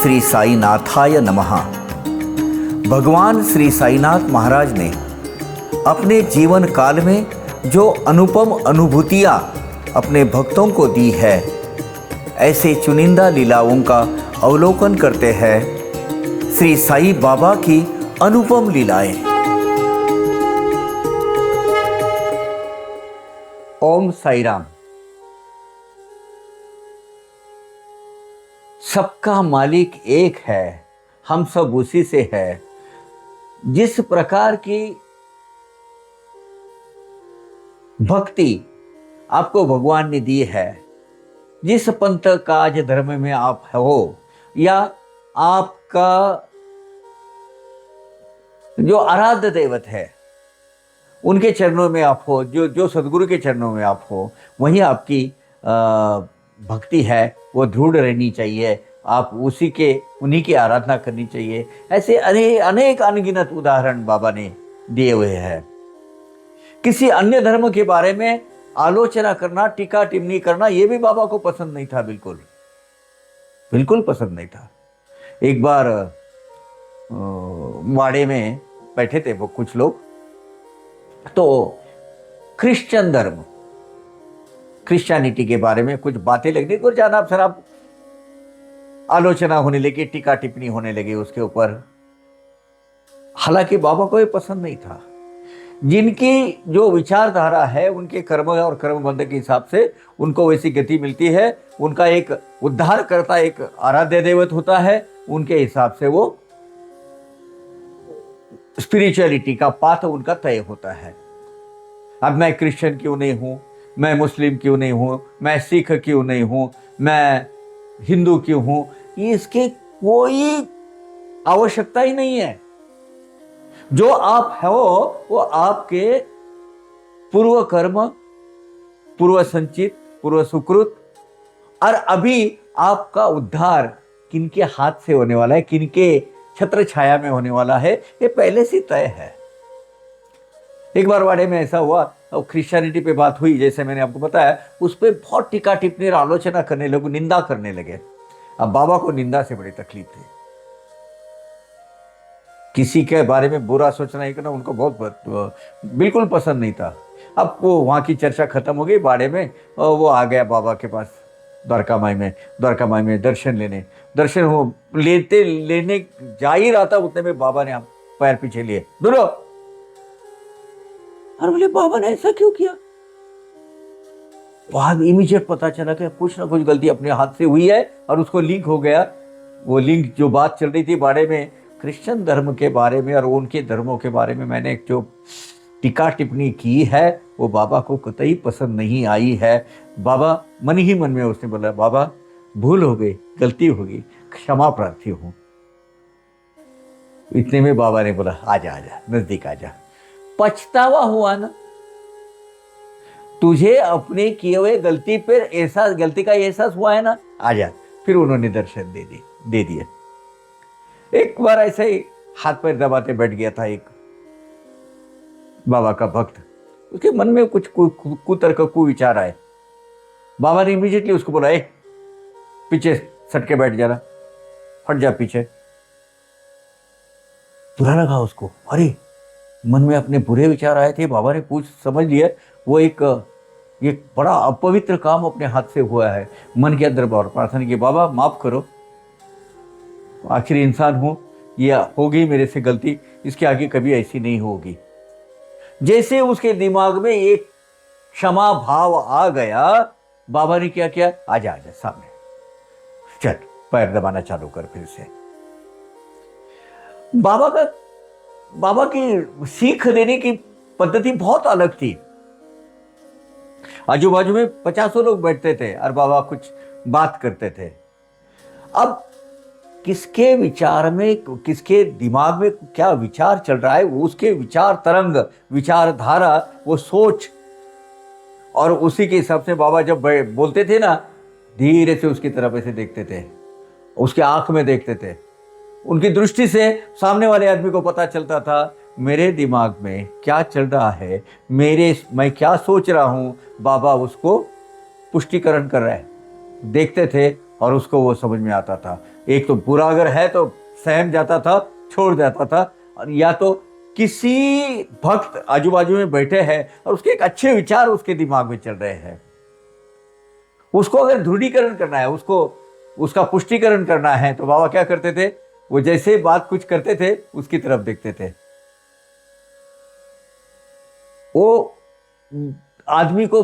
श्री साईनाथाय नमः। भगवान श्री साईनाथ महाराज ने अपने जीवन काल में जो अनुपम अनुभूतियाँ अपने भक्तों को दी है, ऐसे चुनिंदा लीलाओं का अवलोकन करते हैं श्री साई बाबा की अनुपम लीलाएं। ओम साई राम। सबका मालिक एक है, हम सब उसी से है। जिस प्रकार की भक्ति आपको भगवान ने दी है, जिस पंथ काज धर्म में आप हो, या आपका जो आराध्य देवत है उनके चरणों में आप हो, जो सदगुरु के चरणों में आप हो, वहीं आपकी भक्ति है वो दृढ़ रहनी चाहिए। आप उन्हीं की आराधना करनी चाहिए। ऐसे अनेक अनगिनत उदाहरण बाबा ने दिए हुए हैं। किसी अन्य धर्म के बारे में आलोचना करना, टीका टिप्पणी करना, ये भी बाबा को पसंद नहीं था। बिल्कुल पसंद नहीं था। एक बार वाड़े में बैठे थे वो कुछ लोग, तो क्रिश्चियन धर्म, क्रिश्चियनिटी के बारे में कुछ बातें लगने को, जनाब शराब आलोचना होने लगी, टीका टिप्पणी होने लगी उसके ऊपर। हालांकि बाबा को ये पसंद नहीं था। जिनकी जो विचारधारा है, उनके कर्म और कर्मबंध के हिसाब से उनको वैसी गति मिलती है, उनका एक उद्धार करता एक आराध्य देवत होता है, उनके हिसाब से वो स्पिरिचुअलिटी का पाथ उनका तय होता है। अब मैं क्रिश्चियन क्यों नहीं हूं, मैं मुस्लिम क्यों नहीं हूं, मैं सिख क्यों नहीं हूं, मैं हिंदू क्यों हूं, इसके कोई आवश्यकता ही नहीं है। जो आप हो वो आपके पूर्व कर्म, पूर्व संचित, पूर्व सुकृत, और अभी आपका उद्धार किनके हाथ से होने वाला है, किनके छत्र छाया में होने वाला है, ये पहले से तय है। एक बार वाड़े में ऐसा हुआ, क्रिश्चियनिटी पे बात हुई, जैसे मैंने आपको बताया, उस पर बहुत टीका टिप्पणी और आलोचना करने लगे, निंदा करने लगे। अब बाबा को निंदा से बड़ी तकलीफ थी। किसी के बारे में बुरा सोचना ही करना उनको बहुत बिल्कुल पसंद नहीं था। अब वो वहाँ की चर्चा खत्म हो गई वाड़े में, और वो आ गया बाबा के पास द्वारका माई में दर्शन लेने जा ही रहा था, उतने में बाबा ने पैर पीछे लिए, दूरो। और बोले बाबा ने ऐसा क्यों किया? बाद इमीडिएट पता चला कि कुछ ना कुछ गलती अपने हाथ से हुई है और उसको लिंक हो गया। वो लिंक, जो बात चल रही थी बारे में, क्रिश्चियन धर्म के बारे में और उनके धर्मों के बारे में मैंने जो टीका टिप्पणी की है, वो बाबा को कतई पसंद नहीं आई है। बाबा मन ही मन में उसने बोला, बाबा भूल हो गई, गलती होगी, क्षमा प्रार्थी हूं। इतने में बाबा ने बोला, आजा नजदीक आजा, पछतावा हुआ ना तुझे, अपने किए हुए गलती का एहसास हुआ है ना, आजा। फिर उन्होंने दर्शन दे दिए। एक बार ऐसे ही हाथ पैर दबाते बैठ गया था एक बाबा का भक्त, उसके मन में कुछ कुतर्क कुविचार आए। बाबा ने इमीडिएटली उसको बोला, पीछे सट के बैठ जाना, हट जा पीछे। बुरा लगा उसको, अरे मन में अपने बुरे विचार आए थे, बाबा ने समझ लिया वो एक बड़ा अपवित्र काम अपने हाथ से हुआ है। मन के अंदर बाबा प्रार्थना की, बाबा माफ करो, आखिर इंसान हूं, ये होगी मेरे से गलती, इसके आगे कभी ऐसी नहीं होगी। जैसे उसके दिमाग में एक क्षमा भाव आ गया, बाबा ने क्या किया, आजा सामने, चल पैर दबाना चालू कर फिर से। बाबा की सीख देने की पद्धति बहुत अलग थी। आजू बाजू में 50 लोग बैठते थे और बाबा कुछ बात करते थे। अब किसके विचार में, किसके दिमाग में क्या विचार चल रहा है, उसके विचार तरंग, विचारधारा, वो सोच, और उसी के हिसाब से बाबा जब बोलते थे ना, धीरे से उसकी तरफ ऐसे देखते थे, उसके आंख में देखते थे। उनकी दृष्टि से सामने वाले आदमी को पता चलता था मेरे दिमाग में क्या चल रहा है, मैं क्या सोच रहा हूं। बाबा उसको पुष्टिकरण कर रहे हैं, देखते थे और उसको वो समझ में आता था। एक तो बुरा अगर है तो सहम जाता था, छोड़ जाता था, और या तो किसी भक्त आजू बाजू में बैठे हैं और उसके एक अच्छे विचार उसके दिमाग में चल रहे हैं, उसको अगर दृढ़ीकरण करना है, उसको उसका पुष्टिकरण करना है, तो बाबा क्या करते थे, वो जैसे बात कुछ करते थे उसकी तरफ देखते थे। वो आदमी को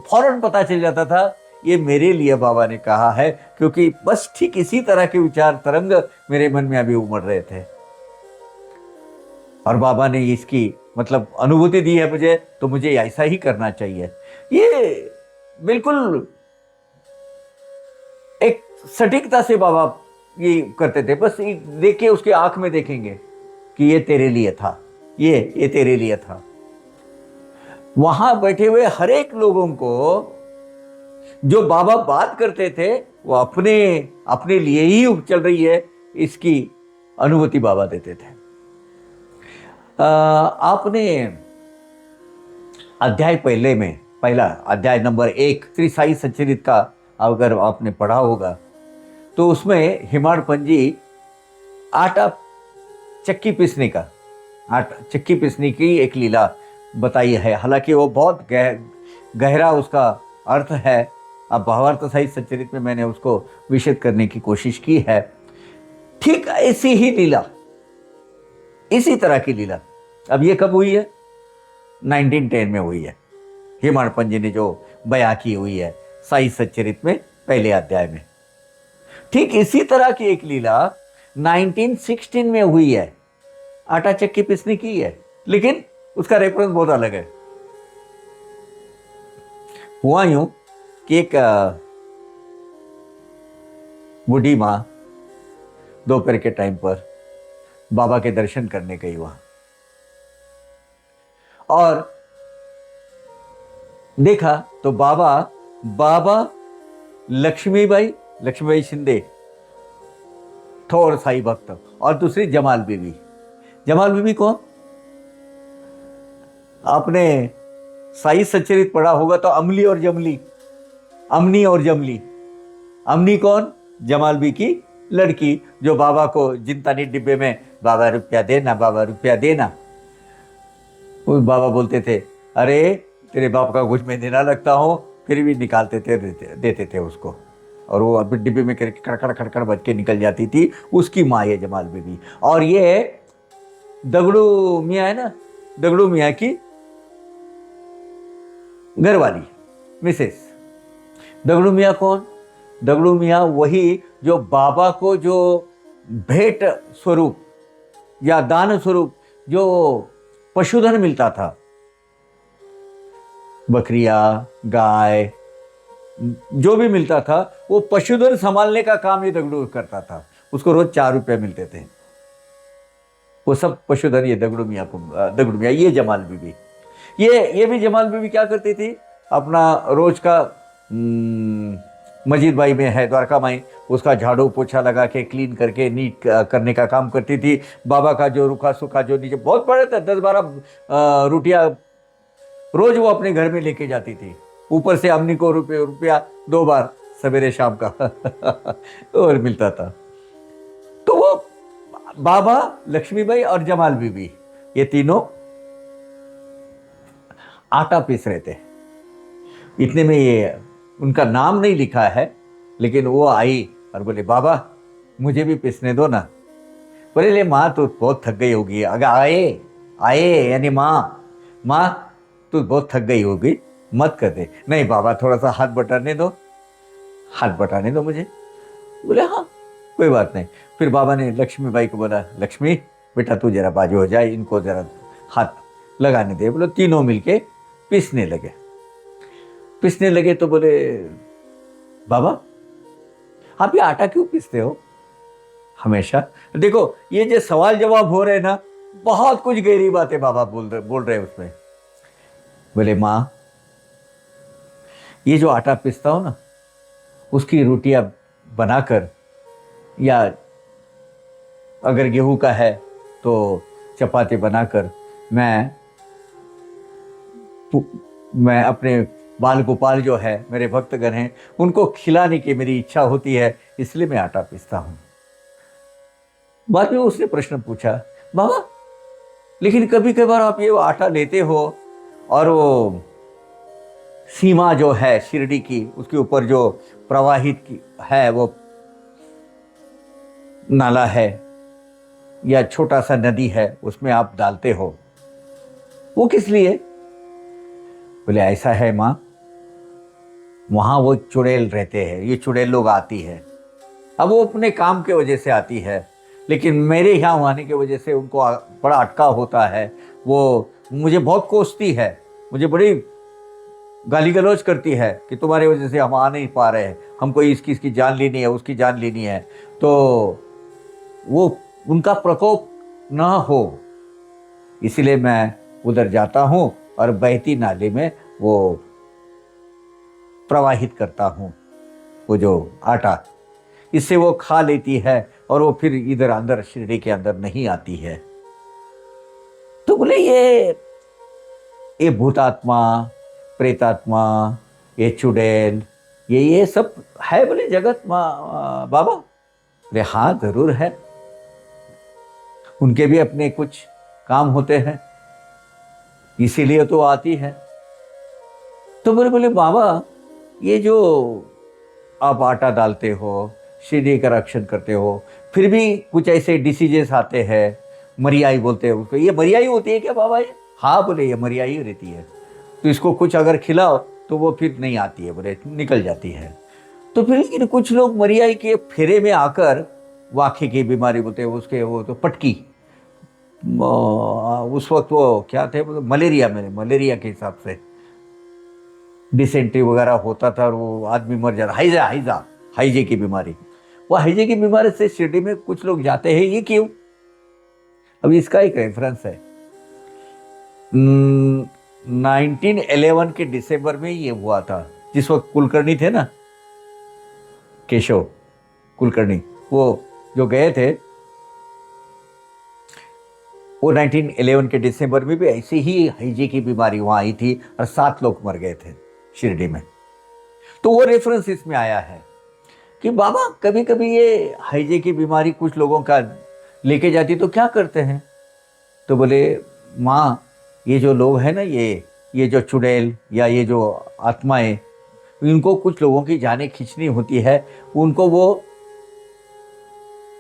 फौरन पता चल जाता था ये मेरे लिए बाबा ने कहा है, क्योंकि बस ठीक इसी तरह के विचार तरंग मेरे मन में अभी उमड़ रहे थे और बाबा ने इसकी मतलब अनुभूति दी है मुझे, तो मुझे ऐसा ही करना चाहिए। ये बिल्कुल एक सटीकता से बाबा ये करते थे, बस देख के उसके आंख में देखेंगे कि ये तेरे लिए था, ये तेरे लिए था। वहां बैठे हुए हर एक लोगों को जो बाबा बात करते थे वो अपने अपने लिए ही चल रही है, इसकी अनुभूति बाबा देते थे। आपने अध्याय पहले में, पहला अध्याय नंबर 1 श्री साई सच्चरित का अगर आपने पढ़ा होगा तो उसमें हिमाड़ पंजी आटा चक्की पीसने का, आटा चक्की पीसने की एक लीला बताई है। हालांकि वो बहुत गहरा उसका अर्थ है। अब भावार्थ साई सच्चरित में मैंने उसको विशद करने की कोशिश की है। ठीक ऐसी ही लीला, इसी तरह की लीला अब ये कब हुई है, 1910 में हुई है। हिमाड़ पंजी ने जो बयां की हुई है साई सच्चरित में पहले अध्याय में। ठीक इसी तरह की एक लीला 1916 में हुई है, आटा चक्की पीसने की है, लेकिन उसका रेफरेंस बहुत अलग है। हुआ यूं कि एक बूढ़ी मां दोपहर के टाइम पर बाबा के दर्शन करने गई वहां, और देखा तो बाबा लक्ष्मीबाई शिंदे, थोर साई भक्त, और दूसरी जमाल बीबी कौन, आपने साई सच्चरित पढ़ा होगा तो अमनी और जमली। अमनी कौन, जमाल बी की लड़की, जो बाबा को जिंतानी डिब्बे में बाबा रुपया देना, वो बाबा बोलते थे अरे तेरे बाप का कुछ मैं देना लगता हूँ, फिर भी निकालते थे, देते थे उसको, और वो अभी डिब्बे में खड़खड़ बज के निकल जाती थी। उसकी माँ ये जमाल बीबी, और ये दगड़ू मियाँ है ना, दगड़ू मियाँ की घरवाली मिसेस। दगड़ू मियाँ कौन, दगड़ू मियाँ वही जो बाबा को जो भेंट स्वरूप या दान स्वरूप जो पशुधन मिलता था, बकरियां, गाय, जो भी मिलता था, वो पशुधन संभालने का काम ये दगड़ू करता था। उसको रोज 4 रुपए मिलते थे, वो सब पशुधन ये दगड़ू मियाँ, ये जमाल बीबी, ये भी जमाल बीबी क्या करती थी, अपना रोज का मस्जिद भाई में है द्वारका माई, उसका झाड़ू पोछा लगा के क्लीन करके नीट करने का काम करती थी। बाबा का जो रूखा सूखा जो नीचे बहुत पड़े थे 10-12 रोटियां रोज वो अपने घर में लेके जाती थी, ऊपर से अम्मी को रुपया 2 बार सवेरे शाम का और मिलता था। तो वो बाबा, लक्ष्मीबाई और जमाल बीबी, ये तीनों आटा पीस रहे थे। इतने में ये उनका नाम नहीं लिखा है, लेकिन वो आई और बोले बाबा मुझे भी पीसने दो ना। बोले ले माँ तू बहुत थक गई होगी, अगर आए यानी माँ तू बहुत थक गई होगी, मत कर दे। नहीं बाबा थोड़ा सा हाथ बटाने दो मुझे। बोले हाँ कोई बात नहीं। फिर बाबा ने लक्ष्मीबाई को बोला, लक्ष्मी बेटा तू जरा बाजू हो जाए, इनको जरा हाथ लगाने दे। बोले तीनों मिलके पीसने लगे। तो बोले बाबा आप ये आटा क्यों पीसते हो हमेशा? देखो ये जो सवाल जवाब हो रहे ना, बहुत कुछ गहरी बातें बाबा बोल रहे उसमें। बोले माँ ये जो आटा पीसता हो ना, उसकी रोटियां बनाकर, या अगर गेहूं का है तो चपाती बनाकर मैं अपने बाल गोपाल जो है, मेरे भक्तगण हैं, उनको खिलाने की मेरी इच्छा होती है, इसलिए मैं आटा पीसता हूँ। बाद में उसने प्रश्न पूछा, बाबा लेकिन कभी कभार आप ये आटा लेते हो और वो सीमा जो है शिरडी की, उसके ऊपर जो प्रवाहित की है वो नाला है या छोटा सा नदी है, उसमें आप डालते हो, वो किस लिए? बोले ऐसा है माँ, वहां वो चुड़ैल रहते हैं, ये चुड़ैल लोग आती है। अब वो अपने काम के वजह से आती है, लेकिन मेरे यहाँ आने की वजह से उनको बड़ा अटकाव होता है। वो मुझे बहुत कोसती है, मुझे बड़ी गाली गलौज करती है कि तुम्हारे वजह से हम आ नहीं पा रहे हैं, हमको इसकी जान लेनी है, उसकी जान लेनी है। तो वो उनका प्रकोप ना हो, इसीलिए मैं उधर जाता हूँ और बहती नाले में वो प्रवाहित करता हूँ वो जो आटा, इससे वो खा लेती है और वो फिर इधर अंदर शिरडी के अंदर नहीं आती है। तो बोले ये भूतात्मा, प्रेतात्मा, ये चुड़ैल, ये सब है बोले जगत बाबा? बोले हाँ जरूर है, उनके भी अपने कुछ काम होते हैं, इसीलिए तो आती है। तो बोले बाबा ये जो आप आटा डालते हो, शिरडी का रक्षण करते हो, फिर भी कुछ ऐसे डिसीजेस आते हैं, मरियाई बोलते हैं उसको, ये मरियाई होती है क्या बाबा ये? हाँ बोले ये मरियाई रहती है, तो इसको कुछ अगर खिलाओ तो वो फिर नहीं आती है, बोले निकल जाती है। तो फिर लेकिन कुछ लोग मरियाई के फेरे में आकर, वाखे की बीमारी बोलते हैं उसके, वो तो पटकी, उस वक्त वो क्या थे, मलेरिया के हिसाब से डिसेंट्री वगैरह होता था और वो आदमी मर जाता, हाइजे की बीमारी, वो हाइजे की बीमारी से शिरडी में कुछ लोग जाते हैं, ये क्यों? अभी इसका एक रेफरेंस है, 1911 के दिसंबर में ये हुआ था, जिस वक्त कुलकर्णी थे ना, केशव कुलकर्णी, वो जो गए थे, वो 1911 के दिसंबर में भी ऐसी ही हाइजे की बीमारी वहां आई थी और 7 लोग मर गए थे शिरडी में। तो वो रेफरेंस इसमें आया है कि बाबा कभी कभी ये हाइजे की बीमारी कुछ लोगों का लेके जाती तो क्या करते हैं? तो बोले माँ ये जो लोग हैं ना, ये जो चुड़ैल या ये जो आत्माएं, इनको कुछ लोगों की जानें खींचनी होती है, उनको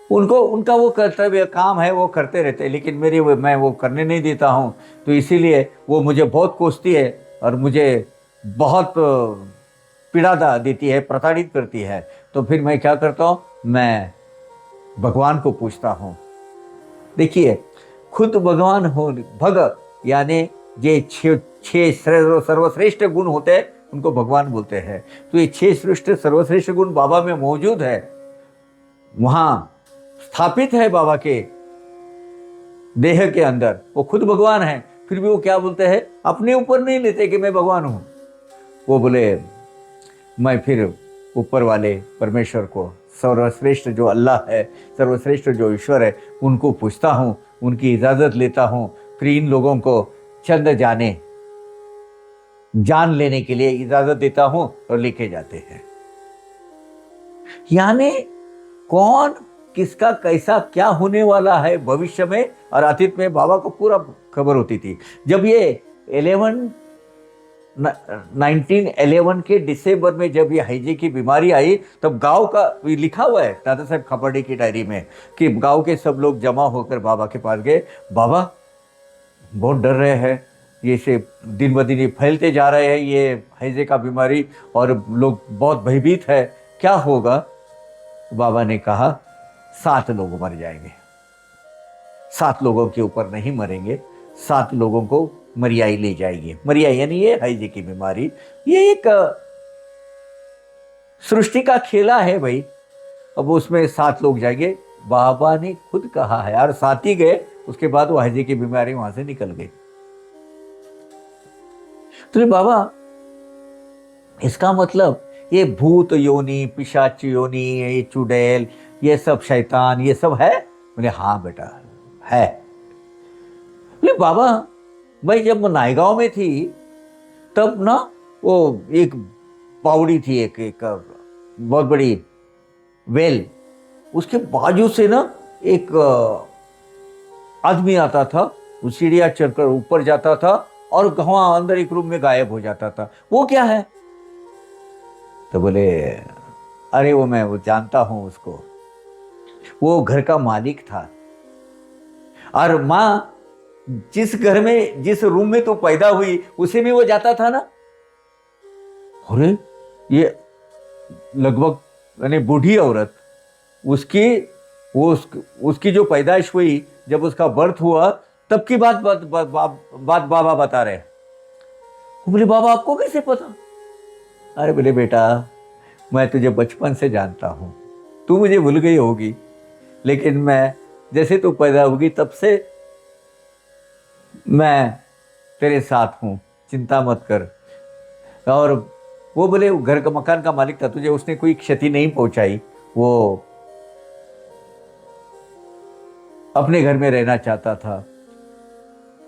उनका वो कर्तव्य काम है, वो करते रहते हैं, लेकिन मैं वो करने नहीं देता हूँ, तो इसीलिए वो मुझे बहुत कोसती है और मुझे बहुत पीड़ा देती है, प्रताड़ित करती है। तो फिर मैं क्या करता हूँ, मैं भगवान को पूछता हूँ। देखिए खुद भगवान हो, भग यानी जे छह सर्वश्रेष्ठ गुण होते हैं उनको भगवान बोलते हैं। तो ये 6 सर्वश्रेष्ठ गुण बाबा में मौजूद है, वहां स्थापित है बाबा के देह के अंदर, वो खुद भगवान है, फिर भी वो क्या बोलते हैं, अपने ऊपर नहीं लेते कि मैं भगवान हूं। वो बोले मैं फिर ऊपर वाले परमेश्वर को, सर्वश्रेष्ठ जो अल्लाह है, सर्वश्रेष्ठ जो ईश्वर है, उनको पूछता हूँ, उनकी इजाज़त लेता हूँ, फिर इन लोगों को चंद जान लेने के लिए इजाज़त देता हूँ और लेके जाते हैं। यानी कौन किसका कैसा क्या होने वाला है भविष्य में और अतीत में बाबा को पूरा खबर होती थी। जब ये 1911 के दिसंबर में जब ये हाइजे की बीमारी आई, तब गांव का लिखा हुआ है दादा साहब खापर्डे की डायरी में कि गांव के सब लोग जमा होकर बाबा के पास गए, बाबा बहुत डर रहे हैं, ये से दिन ब दिन फैलते जा रहे हैं ये हाइजे का बीमारी और लोग बहुत भयभीत है, क्या होगा? बाबा ने कहा 7 लोग मर जाएंगे, 7 लोगों के ऊपर नहीं मरेंगे, 7 लोगों को मरियाई ले जाएगी। मरियाई यानी ये हाइजे की बीमारी, ये एक सृष्टि का खेला है भाई। अब उसमें 7 लोग जाएंगे, बाबा ने खुद कहा है, और 7 ही गए, उसके बाद वो हाइजे की बीमारी वहां से निकल गई। तो बाबा इसका मतलब ये भूत योनि, पिशाच योनि, ये चुड़ैल, ये सब शैतान, ये सब है? बोले हाँ बेटा है। बोले बाबा भाई जब नायगांव में थी तब ना वो एक बावड़ी थी, एक बहुत बड़ी वेल, उसके बाजू से ना एक आदमी आता था, वो सीढ़ियाँ चढ़कर ऊपर जाता था और वहां अंदर एक रूम में गायब हो जाता था। वो क्या है? तो बोले, अरे वो जानता हूं उसको, वो घर का मालिक था। और माँ, जिस घर में, जिस रूम में तू पैदा हुई उसी में वो जाता था ना। अरे ये लगभग यानी बूढ़ी औरत, उसकी उसकी जो पैदाइश हुई, जब उसका बर्थ हुआ, तब की बात बाबा बता रहे हैं। वो बोले, बाबा आपको कैसे पता? अरे बोले, बेटा मैं तुझे बचपन से जानता हूं, तू मुझे भूल गई होगी, लेकिन मैं जैसे तू पैदा होगी तब से मैं तेरे साथ हूं, चिंता मत कर। और वो बोले, वो घर का मकान का मालिक था, तुझे उसने कोई क्षति नहीं पहुंचाई, वो अपने घर में रहना चाहता था।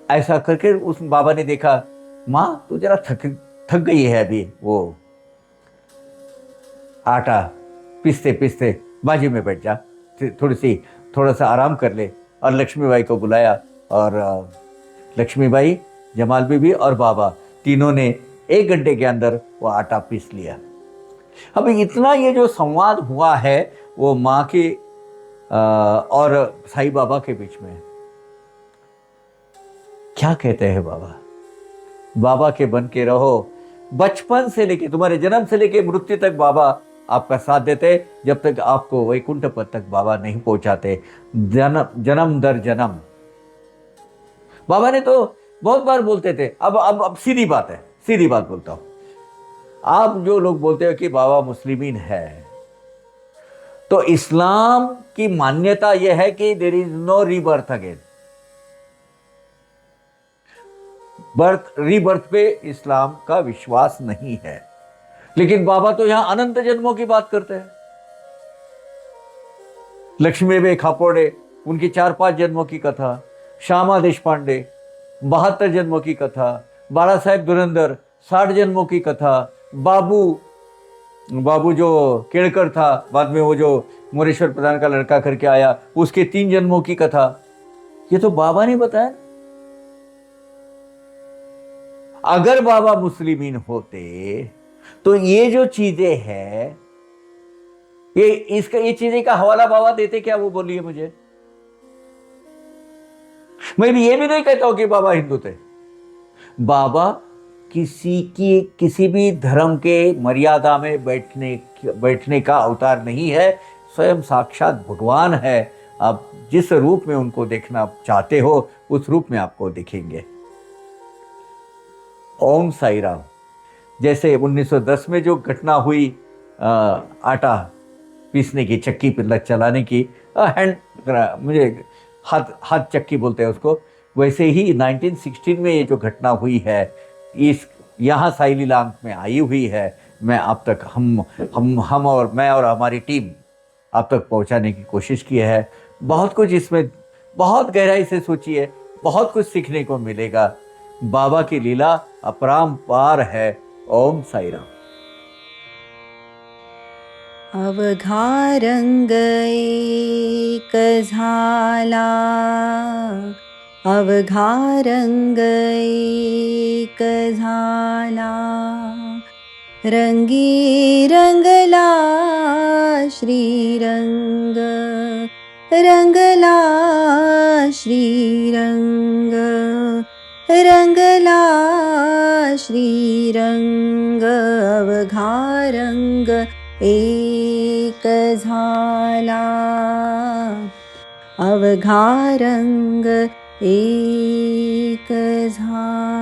ऐसा करके उस बाबा ने देखा, माँ तू जरा थक थक गई है अभी, वो आटा पीसते पीसते, बाजी में बैठ जा, थोड़ा सा आराम कर ले। और लक्ष्मीबाई को बुलाया, और लक्ष्मीबाई, जमाल बीबी और बाबा तीनों ने 1 घंटे के अंदर वो आटा पीस लिया। अभी इतना ये जो संवाद हुआ है वो माँ के और साईं बाबा के बीच में। क्या कहते हैं बाबा? बाबा के बन के रहो, बचपन से लेके, तुम्हारे जन्म से लेके मृत्यु तक बाबा आपका साथ देते, जब तक आपको वैकुंठ पद तक बाबा नहीं पहुंचाते। जन्म दर जन्म। बाबा ने तो बहुत बार बोलते थे। अब सीधी बात है, सीधी बात बोलता हूं। आप जो लोग बोलते हो कि बाबा मुस्लिमीन है, तो इस्लाम की मान्यता यह है कि there is no rebirth again. Rebirth पे इस्लाम का विश्वास नहीं है। लेकिन बाबा तो यहां अनंत जन्मों की बात करते हैं। लक्ष्मीबाई खापोड़े, उनकी 4-5 जन्मों की कथा, श्यामा देशपांडे 72 जन्मों की कथा, बाला साहेब धुरंधर 60 जन्मों की कथा, बाबू जो केड़कर था, बाद में वो जो मोरेश्वर प्रधान का लड़का करके आया, उसके 3 जन्मों की कथा, ये तो बाबा ने बताया। अगर बाबा मुस्लिमीन होते तो ये जो चीजें हैं, ये चीजें का हवाला बाबा देते क्या? वो बोलिए मुझे। मैं भी ये भी नहीं कहता हूं कि बाबा हिंदू थे। बाबा किसी भी धर्म के मर्यादा में बैठने का अवतार नहीं है। स्वयं साक्षात भगवान है। आप जिस रूप में उनको देखना चाहते हो उस रूप में आपको दिखेंगे। ओम साई राम। जैसे 1910 में जो घटना हुई आटा पीसने की, चक्की पर चलाने की, हैंड, मुझे हाथ चक्की बोलते हैं उसको, वैसे ही 1916 में ये जो घटना हुई है, इस यहाँ साई लीला में आई हुई है। मैं आप तक हम और मैं और हमारी टीम आप तक पहुँचाने की कोशिश की है। बहुत कुछ इसमें बहुत गहराई से सोचिए, बहुत कुछ सीखने को मिलेगा। बाबा की लीला अपरंपार है। ओम साई राम। अवघा रंग एक झाला, अवघा रंग एक झाला, रंगी रंगला श्रीरंग, रंगला श्रीरंग, रंगला श्रीरंग, अवघा रंग एक झाला, अवघा रंग एक झाला।